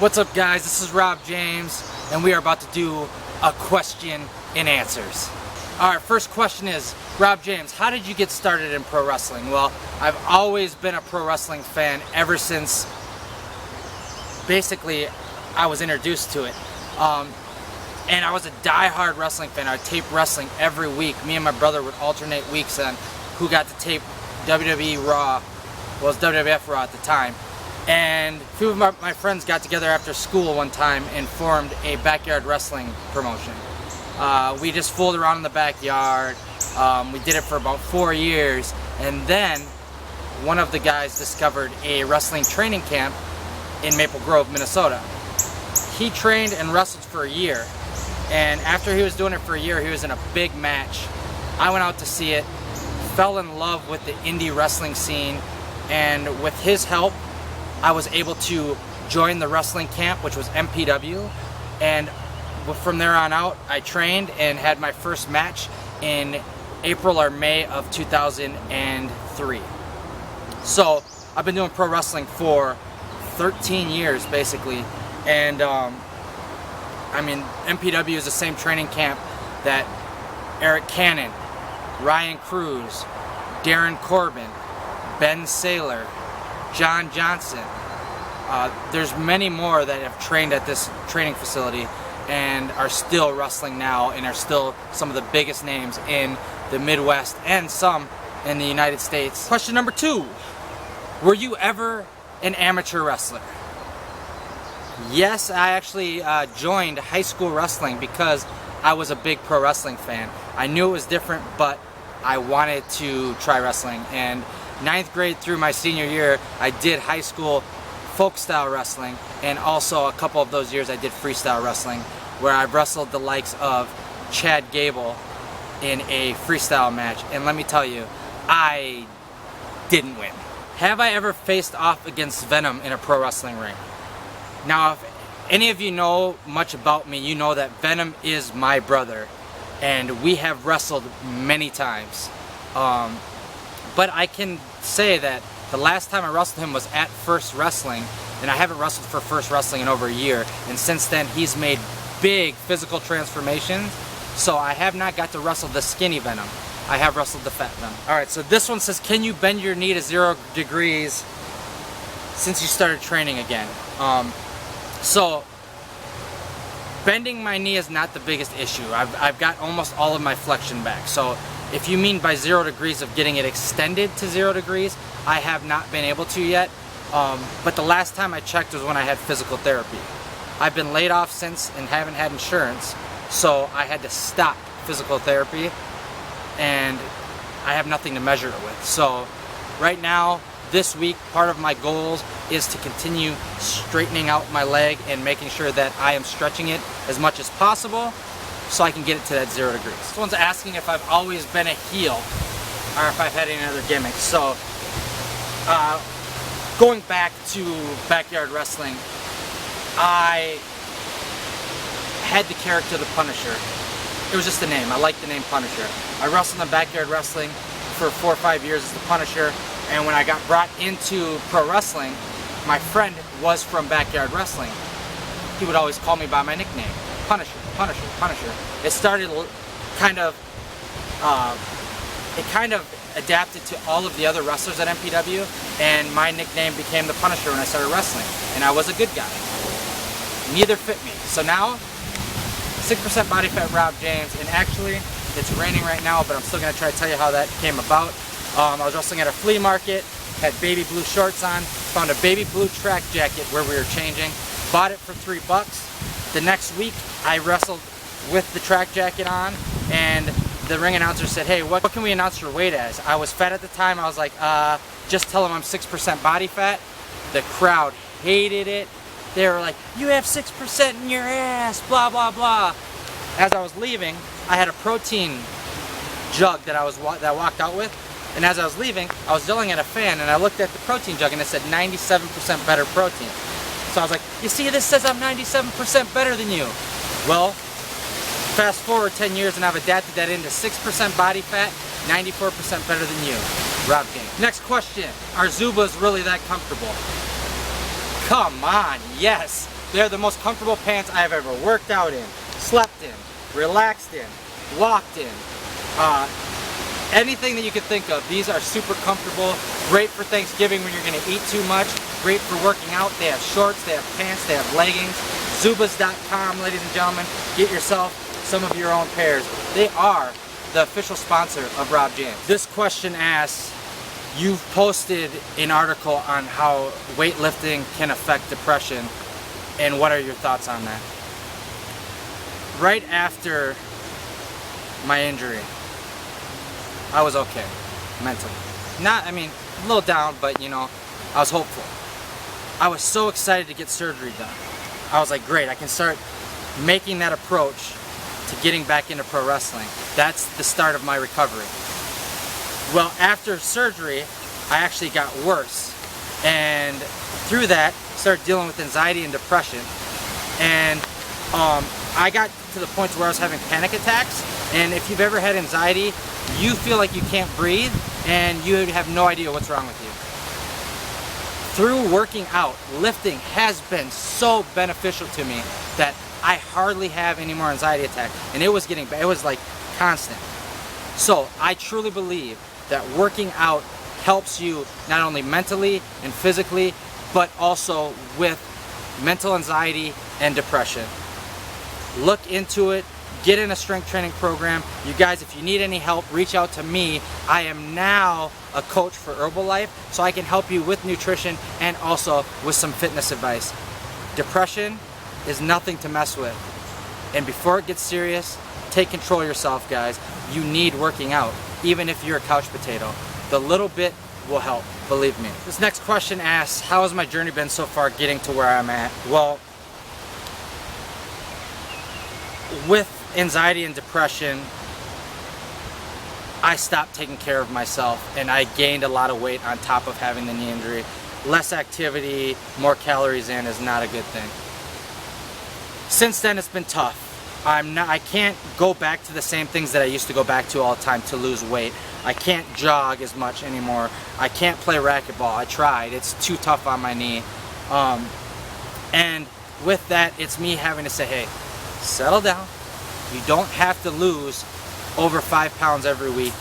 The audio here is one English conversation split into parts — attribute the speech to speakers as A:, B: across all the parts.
A: What's up, guys? This is Rob James, and we are about to do a question and answers. Alright, first question is, Rob James, how did you get started in pro wrestling? Well, I've always been a pro wrestling fan ever since basically I was introduced to it. And I was a die-hard wrestling fan. I would tape wrestling every week. Me and my brother would alternate weeks on who got to tape WWE Raw. Well, it was WWF Raw at the time. And a few of my friends got together after school one time and formed a backyard wrestling promotion. We just fooled around in the backyard. We did it for about 4 years. And then one of the guys discovered a wrestling training camp in Maple Grove, Minnesota. He trained and wrestled for a year. And after he was doing it for a year, he was in a big match. I went out to see it, fell in love with the indie wrestling scene, and with his help, I was able to join the wrestling camp, which was MPW, and from there on out, I trained and had my first match in April or May of 2003. So I've been doing pro wrestling for 13 years, basically, and I mean, MPW is the same training camp that Eric Cannon, Ryan Cruz, Darren Corbin, Ben Saylor, John Johnson. There's many more that have trained at this training facility and are still wrestling now and are still some of the biggest names in the Midwest and some in the United States. Question number 2. Were you ever an amateur wrestler? Yes, I actually joined high school wrestling because I was a big pro wrestling fan. I knew it was different, but I wanted to try wrestling. And 9th grade through my senior year, I did high school folk style wrestling, and also a couple of those years I did freestyle wrestling, where I wrestled the likes of Chad Gable in a freestyle match. And let me tell you, I didn't win. Have I ever faced off against Venom in a pro wrestling ring? Now, if any of you know much about me, you know that Venom is my brother, and we have wrestled many times. But I can say that the last time I wrestled him was at First Wrestling, and I haven't wrestled for First Wrestling in over a year, and since then he's made big physical transformations, so I have not got to wrestle the skinny Venom. I have wrestled the fat Venom. Alright, so this one says, can you bend your knee to 0 degrees since you started training again? So, bending my knee is not the biggest issue. I've got almost all of my flexion back. So, if you mean by 0 degrees of getting it extended to 0 degrees, I have not been able to yet. But the last time I checked was when I had physical therapy. I've been laid off since and haven't had insurance, so I had to stop physical therapy, and I have nothing to measure it with. So, right now, this week, part of my goals is to continue straightening out my leg and making sure that I am stretching it as much as possible so I can get it to that 0 degrees. This one's asking if I've always been a heel or if I've had any other gimmicks. So, going back to backyard wrestling, I had the character the Punisher. It was just the name. I liked the name Punisher. I wrestled in backyard wrestling for 4 or 5 years as the Punisher. And when I got brought into pro wrestling, my friend was from backyard wrestling. He would always call me by my nickname, Punisher, Punisher, Punisher. It started kind of adapted to all of the other wrestlers at MPW, and my nickname became the Punisher when I started wrestling. And I was a good guy. Neither fit me. So now, 6% body fat Rob James, and actually, it's raining right now, but I'm still going to try to tell you how that came about. I was wrestling at a flea market, had baby blue shorts on, found a baby blue track jacket where we were changing, bought it for $3. The next week, I wrestled with the track jacket on, and the ring announcer said, hey, what can we announce your weight as? I was fat at the time. I was like, just tell them I'm 6% body fat. The crowd hated it. They were like, you have 6% in your ass, blah, blah, blah. As I was leaving, I had a protein jug that I walked out with. And as I was leaving, I was yelling at a fan, and I looked at the protein jug, and it said 97% better protein. So I was like, you see, this says I'm 97% better than you. Well, fast forward 10 years, and I've adapted that into 6% body fat, 94% better than you. Rob James. Next question, are Zubas really that comfortable? Come on, yes. They're the most comfortable pants I have ever worked out in, slept in, relaxed in, walked in. Anything that you could think of. These are super comfortable, great for Thanksgiving when you're going to eat too much, great for working out. They have shorts, they have pants, they have leggings. Zubaz.com, ladies and gentlemen, get yourself some of your own pairs. They are the official sponsor of Rob James. This question asks, you've posted an article on how weightlifting can affect depression, and what are your thoughts on that? Right after my injury, I was okay, mentally. A little down, but I was hopeful. I was so excited to get surgery done. I was like, great, I can start making that approach to getting back into pro wrestling. That's the start of my recovery. Well, after surgery, I actually got worse. And through that, started dealing with anxiety and depression. And I got to the point where I was having panic attacks. And if you've ever had anxiety, you feel like you can't breathe and you have no idea what's wrong with you. Through working out, lifting has been so beneficial to me that I hardly have any more anxiety attacks. And it was getting bad. It was like constant. So I truly believe that working out helps you not only mentally and physically, but also with mental anxiety and depression. Look into it. Get in a strength training program. You guys, if you need any help, reach out to me. I am now a coach for Herbalife, so I can help you with nutrition and also with some fitness advice. Depression is nothing to mess with. And before it gets serious, take control of yourself, guys. You need working out, even if you're a couch potato. The little bit will help, believe me. This next question asks, how has my journey been so far getting to where I'm at? Well, with anxiety and depression, I stopped taking care of myself and I gained a lot of weight on top of having the knee injury. Less activity, more calories in is not a good thing. Since then, it's been tough. I can't go back to the same things that I used to go back to all the time to lose weight. I can't jog as much anymore. I can't play racquetball. I tried. It's too tough on my knee. And with that, it's me having to say, hey, settle down. You don't have to lose over 5 pounds every week.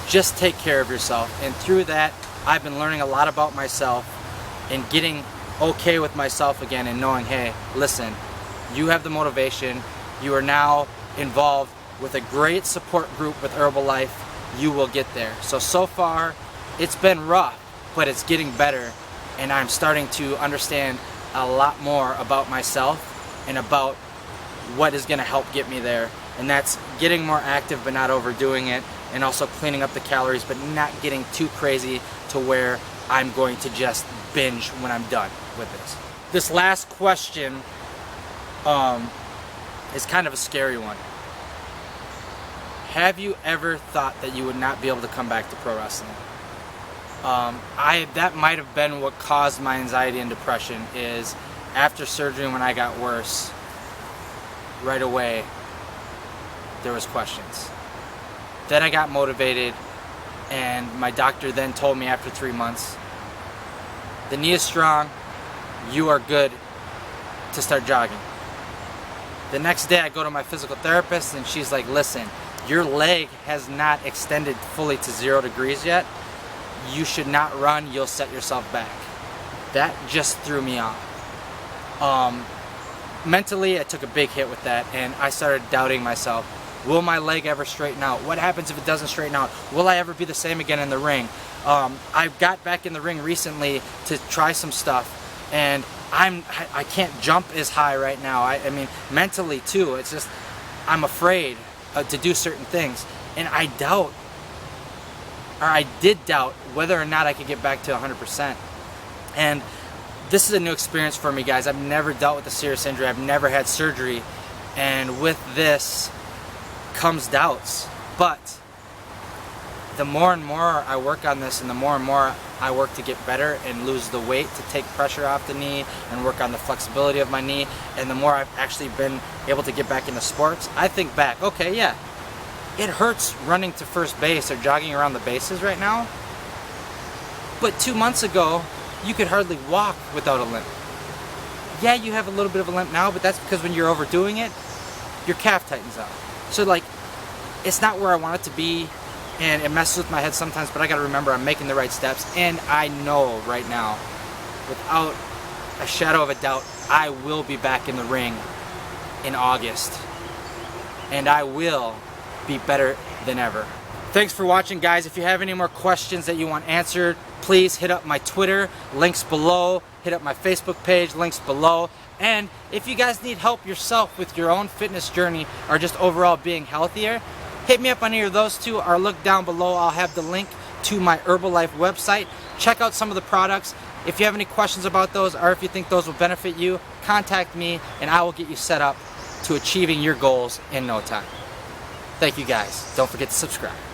A: Just take care of yourself. And through that, I've been learning a lot about myself and getting okay with myself again and knowing, hey, listen, you have the motivation. You are now involved with a great support group with Herbalife. You will get there. So far, it's been rough, but it's getting better. And I'm starting to understand a lot more about myself and about what is going to help get me there. And that's getting more active but not overdoing it, and also cleaning up the calories but not getting too crazy to where I'm going to just binge when I'm done with this. This last question is kind of a scary one. Have you ever thought that you would not be able to come back to pro wrestling? That might have been what caused my anxiety and depression. Is after surgery, when I got worse, right away there was questions. Then I got motivated, and my doctor then told me after 3 months, the knee is strong, you are good to start jogging. The next day I go to my physical therapist and she's like, listen, your leg has not extended fully to 0 degrees yet. You should not run, you'll set yourself back. That just threw me off. Mentally, I took a big hit with that, and I started doubting myself. Will my leg ever straighten out? What happens if it doesn't straighten out? Will I ever be the same again in the ring? I got back in the ring recently to try some stuff, and I can't jump as high right now. I mean, mentally too. It's just I'm afraid to do certain things, and I did doubt whether or not I could get back to 100%. And this is a new experience for me, guys. I've never dealt with a serious injury. I've never had surgery, and with this comes doubts. But the more and more I work on this, and the more I work to get better and lose the weight to take pressure off the knee and work on the flexibility of my knee, and the more I've actually been able to get back into sports, I think back, okay, yeah, it hurts running to first base or jogging around the bases right now, but 2 months ago, you could hardly walk without a limp. Yeah, you have a little bit of a limp now, but that's because when you're overdoing it, your calf tightens up. So like, it's not where I want it to be, and it messes with my head sometimes, but I gotta remember I'm making the right steps, and I know right now, without a shadow of a doubt, I will be back in the ring in August, and I will be better than ever. Thanks for watching, guys. If you have any more questions that you want answered, please hit up my Twitter, links below, hit up my Facebook page, links below. And if you guys need help yourself with your own fitness journey or just overall being healthier, hit me up on either of those two or look down below. I'll have the link to my Herbalife website. Check out some of the products. If you have any questions about those or if you think those will benefit you, contact me and I will get you set up to achieving your goals in no time. Thank you, guys. Don't forget to subscribe.